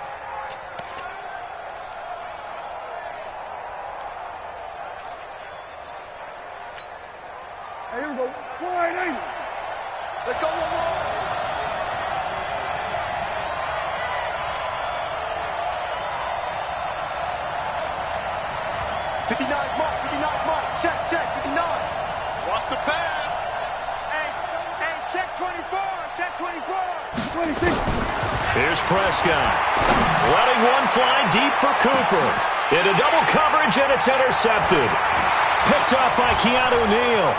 Here we go. Let's go one more. Mark. Check, 59. Watch the pass. Hey, check 24. 26. Here's Prescott. Letting one fly deep for Cooper. Into double coverage, and it's intercepted. Picked up by Keanu Neal.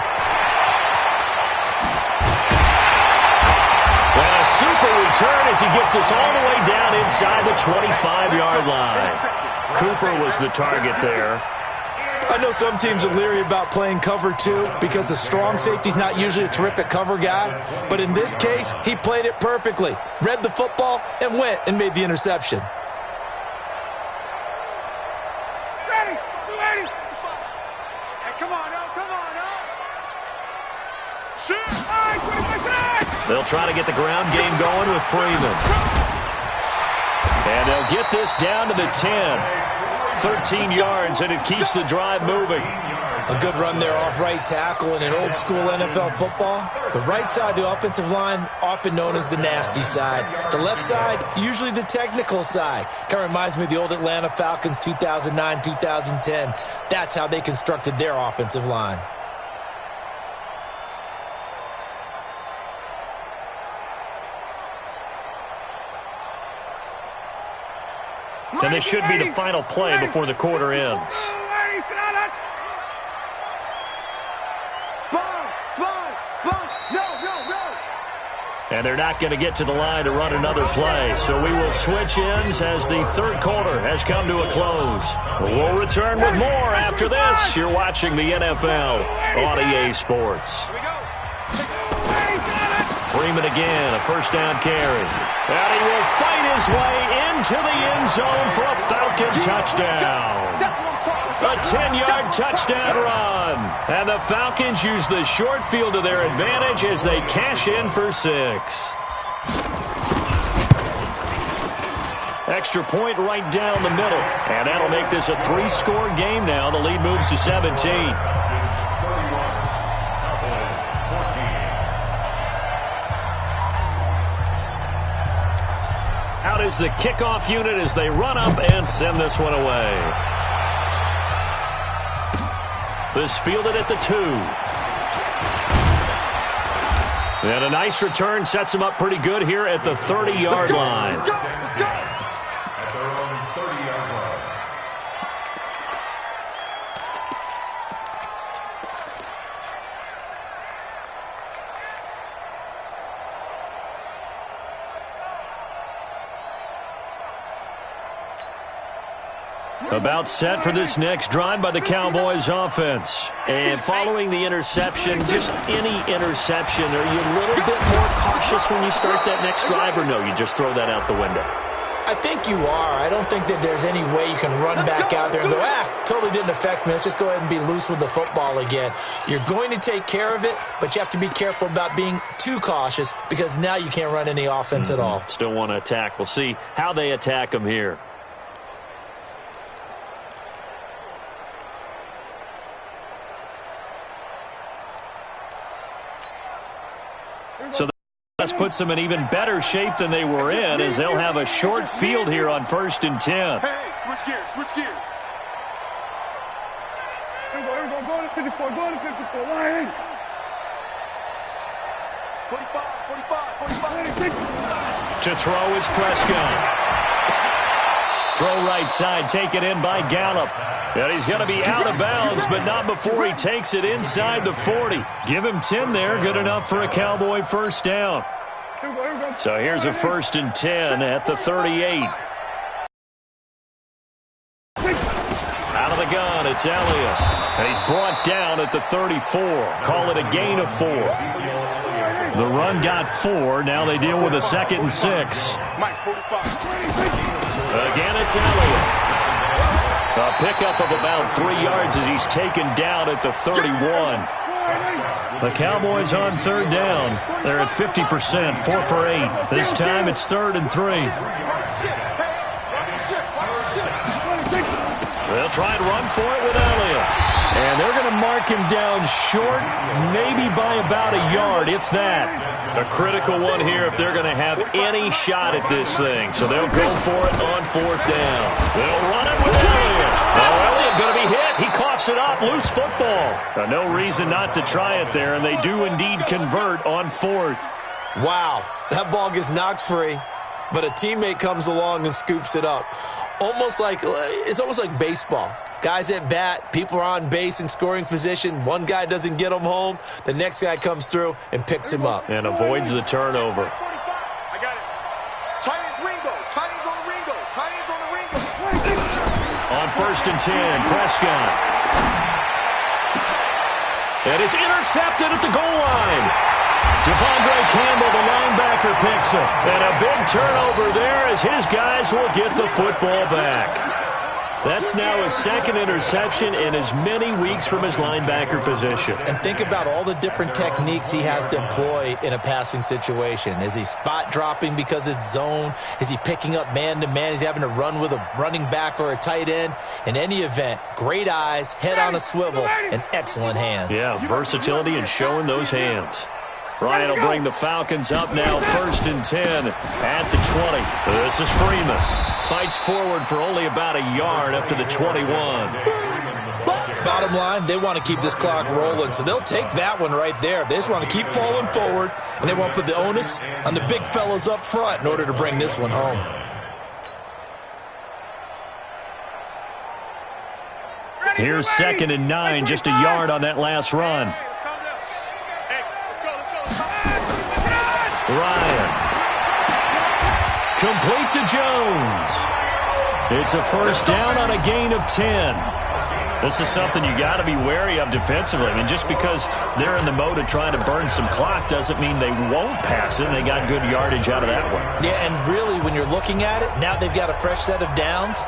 And a super return as he gets us all the way down inside the 25-yard line. Cooper was the target there. I know some teams are leery about playing cover 2 because the strong safety's not usually a terrific cover guy. But in this case, he played it perfectly. Read the football and went and made the interception. Ready. Hey, come on now. Shoot. They'll try to get the ground game going with Freeman. And they'll get this down to the 10. 13 yards, and it keeps the drive moving. A good run there off right tackle. In an old-school NFL football, the right side of the offensive line, often known as the nasty side. The left side, usually the technical side. Kind of reminds me of the old Atlanta Falcons 2009, 2010. That's how they constructed their offensive line. And this should be the final play before the quarter ends. And they're not going to get to the line to run another play. So we will switch ends as the third quarter has come to a close. We'll return with more after this. You're watching the NFL on EA Sports. Freeman again, a first down carry. And he will fight his way into the end zone for a Falcon touchdown. A 10-yard touchdown run. And the Falcons use the short field to their advantage as they cash in for 6. Extra point right down the middle. And that'll make this a 3-score game now. The lead moves to 17. Out is the kickoff unit as they run up and send this one away. This fielded at the 2. And a nice return sets him up pretty good here at the 30-yard line. At their own 30-yard line. About set for this next drive by the Cowboys offense. And following the interception, just any interception, are you a little bit more cautious when you start that next drive, or no, you just throw that out the window? I think you are. I don't think that there's any way you can run back out there and go, totally didn't affect me. Let's just go ahead and be loose with the football again. You're going to take care of it, but you have to be careful about being too cautious because now you can't run any offense at all. Still want to attack. We'll see how they attack them here. So that puts them in even better shape than they were in, as they'll have a short field here on 1st and 10. Hey, switch gears. Here we go. Go to 54. Line. 45. To throw is Prescott. Throw right side, taken in by Gallup. And he's going to be out of bounds, but not before he takes it inside the 40. Give him 10 there, good enough for a Cowboy first down. So here's a 1st and 10 at the 38. Out of the gun, it's Elliott. And he's brought down at the 34. Call it a gain of 4. The run got 4. Now they deal with a 2nd and 6. Again, it's Elliott. A pickup of about 3 yards as he's taken down at the 31. The Cowboys on 3rd down. They're at 50%, 4 for 8. This time it's 3rd and 3. They'll try and run for it with Elliott. And they're going to mark him down short, maybe by about a yard, if that. A critical one here if they're going to have any shot at this thing. So they'll go for it on 4th down. They'll run it with Elliott. Oh, Elliott going to be hit. He coughs it up. Loose football. No reason not to try it there, and they do indeed convert on 4th. Wow, that ball gets knocked free. but a teammate comes along and scoops it up. It's almost like baseball. Guys at bat, people are on base in scoring position. One guy doesn't get him home. The next guy comes through and picks him up. And avoids the turnover. I got it. Tiny's Ringo. Tiny's on the Ringo. Tiny's on the Ringo. On 1st and 10, Prescott. And it's intercepted at the goal line. Devondre Campbell, the linebacker, picks it. And a big turnover there as his guys will get the football back. That's now his second interception in as many weeks from his linebacker position. And think about all the different techniques he has to employ in a passing situation. Is he spot dropping because it's zone? Is he picking up man-to-man? Is he having to run with a running back or a tight end? In any event, great eyes, head on a swivel, and excellent hands. Yeah, versatility and showing those hands. Ryan will bring the Falcons up now, 1st and 10 at the 20. This is Freeman. Fights forward for only about a yard up to the 21. Bottom line, they want to keep this clock rolling, so they'll take that one right there. They just want to keep falling forward, and they want to put the onus on the big fellas up front in order to bring this one home. Here's 2nd and 9, just a yard on that last run. Ryan. Complete to Jones. It's a first down on a gain of 10. This is something you got to be wary of defensively. I mean, just because they're in the mode of trying to burn some clock doesn't mean they won't pass it. They got good yardage out of that one. Yeah, and really, when you're looking at it, now they've got a fresh set of downs.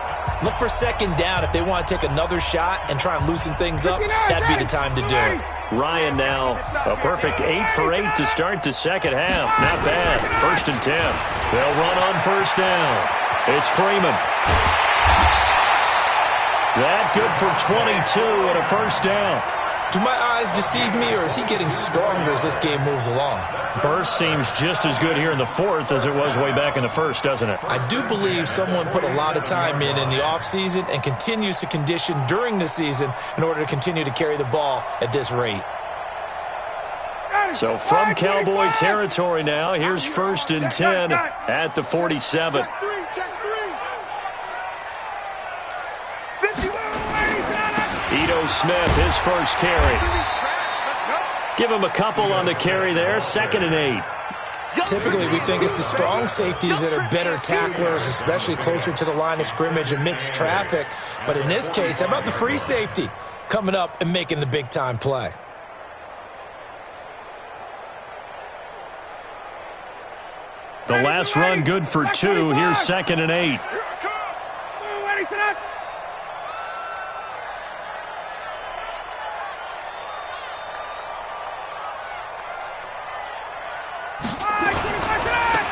Look for 2nd down if they want to take another shot and try and loosen things up. That'd be the time to do it. Ryan now a perfect 8 for 8 to start the second half. Not bad. 1st and 10. They'll run on 1st down. It's Freeman. That good for 22 and a first down. Do my eyes deceive me, or is he getting stronger as this game moves along? Burst seems just as good here in the 4th as it was way back in the 1st, doesn't it? I do believe someone put a lot of time in the offseason and continues to condition during the season in order to continue to carry the ball at this rate. So from Cowboy territory now, here's 1st and 10 at the 47. Check three. Ito Smith, his first carry. Give him a couple on the carry there. 2nd and 8. Typically, we think it's the strong safeties that are better tacklers, especially closer to the line of scrimmage amidst traffic. But in this case, how about the free safety coming up and making the big-time play? The last run good for 2. Here's 2nd and 8.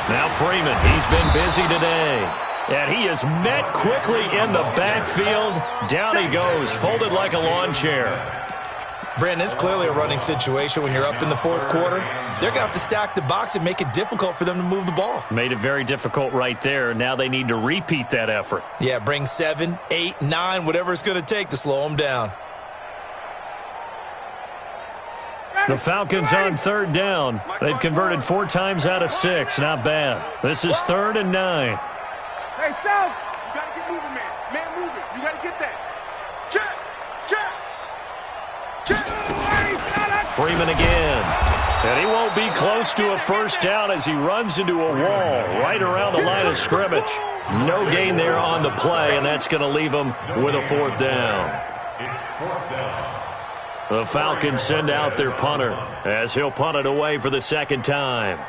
Now Freeman, he's been busy today. And he is met quickly in the backfield. Down he goes, folded like a lawn chair. Brandon, it's clearly a running situation when you're up in the 4th quarter. They're going to have to stack the box and make it difficult for them to move the ball. Made it very difficult right there. Now they need to repeat that effort. Yeah, bring 7, 8, 9, whatever it's going to take to slow them down. The Falcons on 3rd down. They've converted 4 times out of 6. Not bad. This is 3rd and 9. Hey, Sal, you got to get moving, man. Man moving. You got to get that. Check. Freeman again. And he won't be close to a first down as he runs into a wall right around the line of scrimmage. No gain there on the play, and that's going to leave him with a 4th down. It's 4th down. The Falcons send out their punter as he'll punt it away for the 2nd time.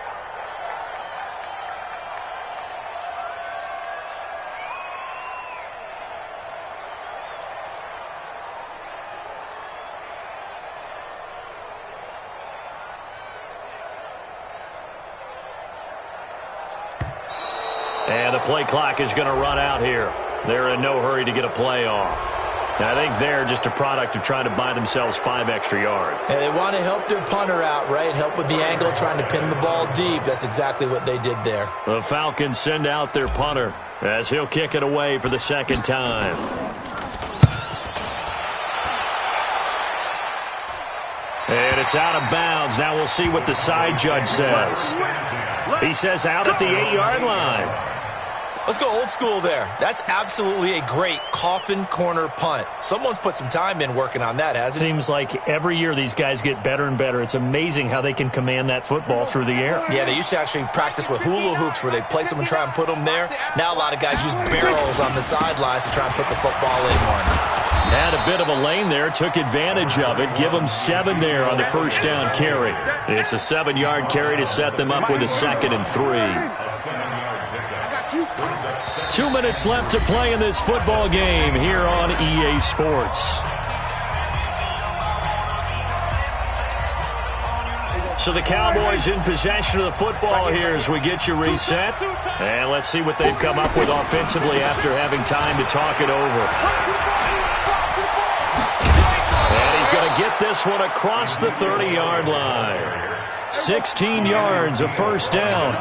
And the play clock is going to run out here. They're in no hurry to get a play off. I think they're just a product of trying to buy themselves 5 extra yards. And they want to help their punter out, right? Help with the angle, trying to pin the ball deep. That's exactly what they did there. The Falcons send out their punter as he'll kick it away for the 2nd time. And it's out of bounds. Now we'll see what the side judge says. He says out at the 8-yard line. Let's go old school there. That's absolutely a great coffin corner punt. Someone's put some time in working on that, hasn't it? Seems like every year these guys get better and better. It's amazing how they can command that football through the air. Yeah, they used to actually practice with hula hoops where they'd place them and try and put them there. Now a lot of guys use barrels on the sidelines to try and put the football in one. Had a bit of a lane there, took advantage of it. Give them 7 there on the first down carry. It's a 7-yard carry to set them up with a 2nd and 3. 2 minutes left to play in this football game here on EA Sports. So the Cowboys in possession of the football here as we get you reset. And let's see what they've come up with offensively after having time to talk it over. And he's going to get this one across the 30-yard line. 16 yards, a first down.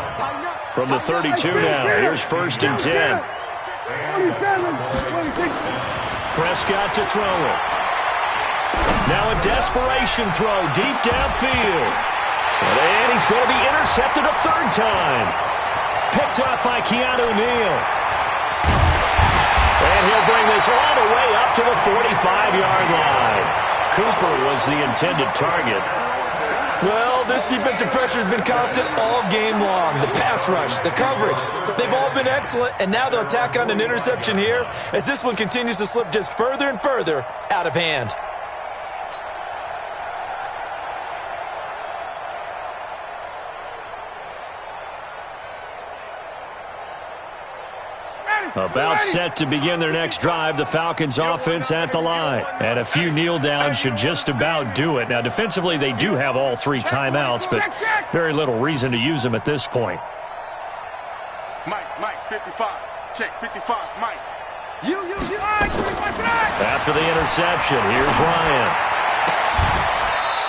From the 32 now, here's 1st and 10. Prescott to throw it. Now a desperation throw deep downfield. And he's going to be intercepted a 3rd time. Picked up by Keanu Neal. And he'll bring this all the way up to the 45-yard line. Cooper was the intended target. Well, this defensive pressure has been constant all game long. The pass rush, the coverage, they've all been excellent, and now they'll tack on an interception here as this one continues to slip just further and further out of hand. About set to begin their next drive, the Falcons offense at the line. And a few kneel downs should just about do it. Now, defensively, they do have all 3 timeouts, but very little reason to use them at this point. Mike, 55. Check, 55, Mike. You. After the interception, here's Ryan.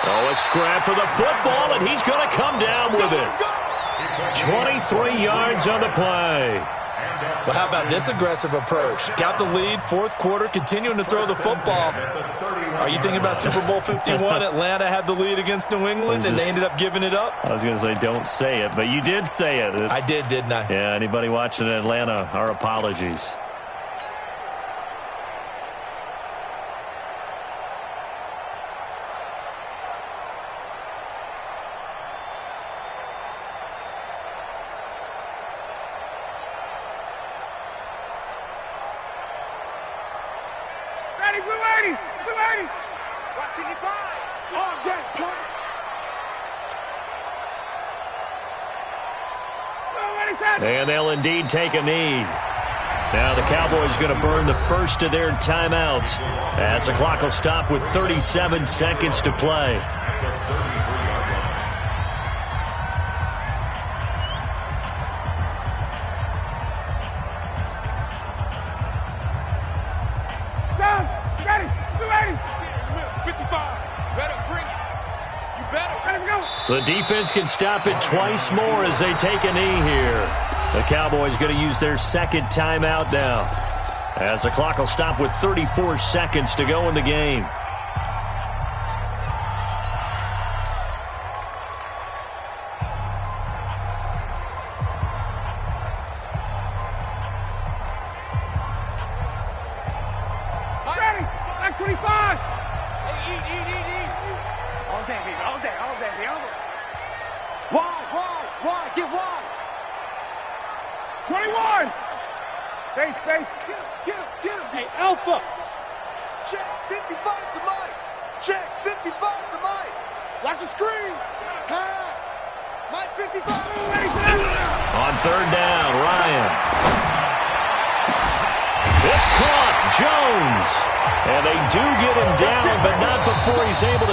Oh, a scrap for the football, and he's going to come down with it. 23 yards on the play. Well, how about this aggressive approach? Got the lead, 4th quarter, continuing to throw the football. Are you thinking about Super Bowl 51? Atlanta had the lead against New England, and they ended up giving it up? I was going to say, don't say it, but you did say it. I did, didn't I? Yeah, anybody watching Atlanta, our apologies. And they'll indeed take a knee. Now the Cowboys going to burn the first of their timeouts as the clock will stop with 37 seconds to play. The defense can stop it twice more as they take a knee here. The Cowboys going to use their 2nd timeout now as the clock will stop with 34 seconds to go in the game.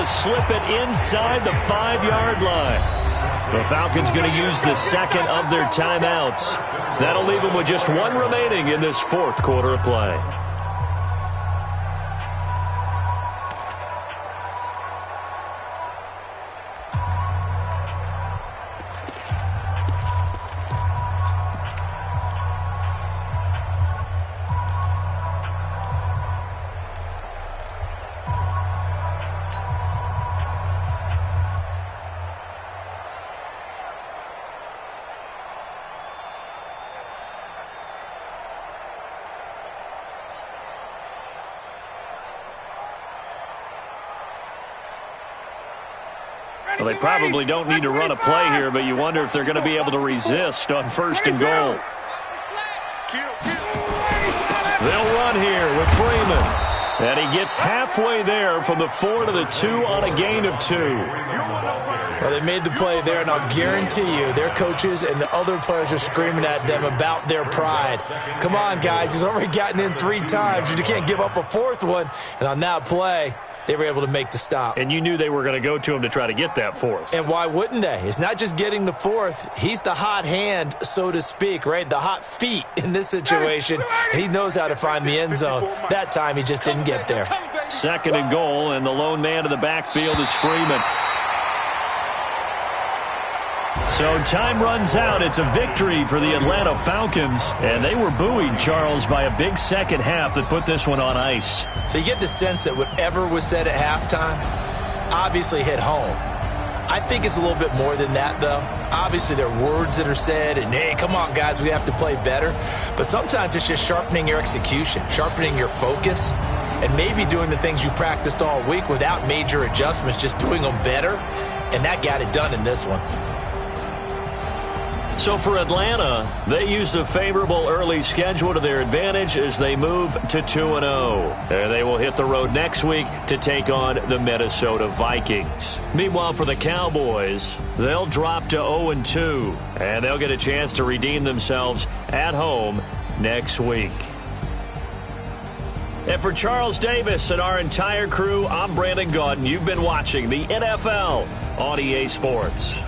Slip it inside the 5-yard line. The Falcons going to use the 2nd of their timeouts. That'll leave them with just 1 remaining in this 4th quarter of play. Well, they probably don't need to run a play here, but you wonder if they're going to be able to resist on 1st and goal. They'll run here with Freeman. And he gets halfway there from the 4 to the 2 on a gain of 2. Well, they made the play there, and I'll guarantee you their coaches and the other players are screaming at them about their pride. Come on, guys. He's already gotten in 3 times. You can't give up a 4th one. And on that play, they were able to make the stop. And you knew they were going to go to him to try to get that 4th. And why wouldn't they? It's not just getting the 4th. He's the hot hand, so to speak, right? The hot feet in this situation. And he knows how to find the end zone. That time, he just didn't get there. 2nd and goal, and the lone man in the backfield is Freeman. So time runs out. It's a victory for the Atlanta Falcons. And they were buoyed, Charles, by a big second half that put this one on ice. So you get the sense that whatever was said at halftime obviously hit home. I think it's a little bit more than that, though. Obviously, there are words that are said, and, hey, come on, guys, we have to play better. But sometimes it's just sharpening your execution, sharpening your focus, and maybe doing the things you practiced all week without major adjustments, just doing them better. And that got it done in this one. So for Atlanta, they used a favorable early schedule to their advantage as they move to 2-0. And they will hit the road next week to take on the Minnesota Vikings. Meanwhile, for the Cowboys, they'll drop to 0-2. And they'll get a chance to redeem themselves at home next week. And for Charles Davis and our entire crew, I'm Brandon Gaudin. You've been watching the NFL on EA Sports.